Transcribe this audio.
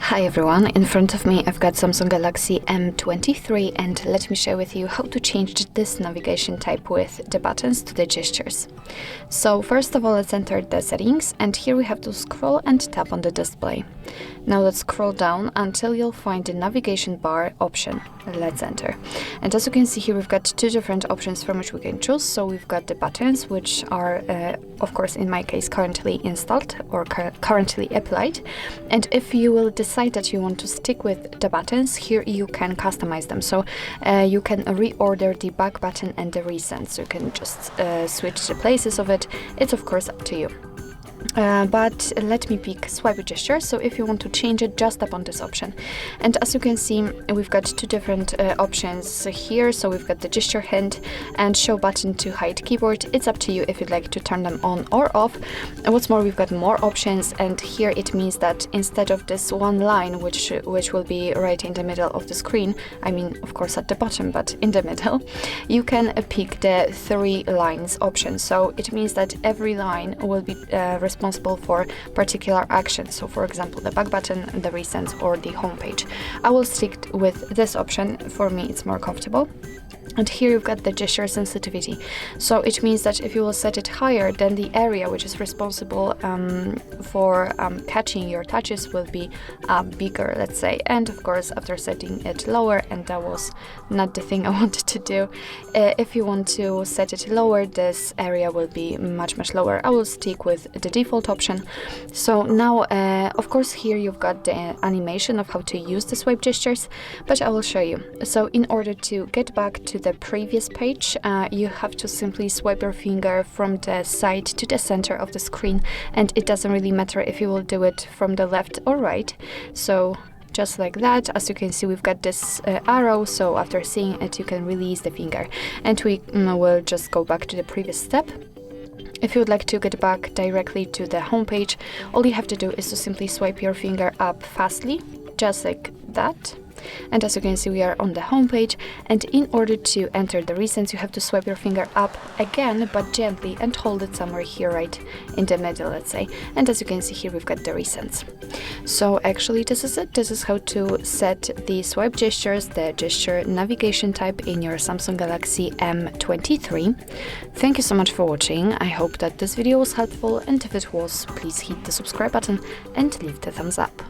Hi everyone, in front of me I've got Samsung Galaxy M23 and let me share with you how to change this navigation type with the buttons to the gestures. So first of all, let's enter the settings, and here we have to scroll and tap on the display. Now let's scroll down until you'll find the navigation bar option. Let's enter. And as you can see here, we've got two different options from which we can choose. So we've got the buttons, which are of course in my case currently installed or currently applied. And if you will decide that you want to stick with the buttons, here you can customize them. So you can reorder the back button and the recent, so you can just switch the places of it. It's of course up to you. But let me pick swipe gesture. So if you want to change it, just tap on this option. And as you can see, we've got two different options here. So we've got the gesture hint and show button to hide keyboard. It's up to you if you'd like to turn them on or off. And what's more, we've got more options, and here it means that instead of this one line which will be right in the middle of the screen, I mean of course at the bottom, but in the middle, you can pick the 3 lines option. So it means that every line will be responsible for particular action. So for example, the back button, the recent, or the home page. I will stick with this option. For me it's more comfortable. And here you've got the gesture sensitivity. So it means that if you will set it higher, then the area which is responsible for catching your touches will be bigger, let's say. And of course, after setting it lower, and that was not the thing I wanted to do, if you want to set it lower, this area will be much lower. I will stick with the default option. So now, of course, here you've got the animation of how to use the swipe gestures, but I will show you. So in order to get back to the previous page, you have to simply swipe your finger from the side to the center of the screen, and it doesn't really matter if you will do it from the left or right. So just like that, as you can see, we've got this arrow, so after seeing it you can release the finger, and we will just go back to the previous step. If you would like to get back directly to the home page, all you have to do is to simply swipe your finger up fastly, just like that. And as you can see, we are on the home page, and in order to enter the recents, you have to swipe your finger up again, but gently, and hold it somewhere here right in the middle, let's say. And as you can see here, we've got the recents. So actually this is it. This is how to set the swipe gestures, the gesture navigation type in your Samsung Galaxy M23. Thank you so much for watching. I hope that this video was helpful, and if it was, please hit the subscribe button and leave the thumbs up.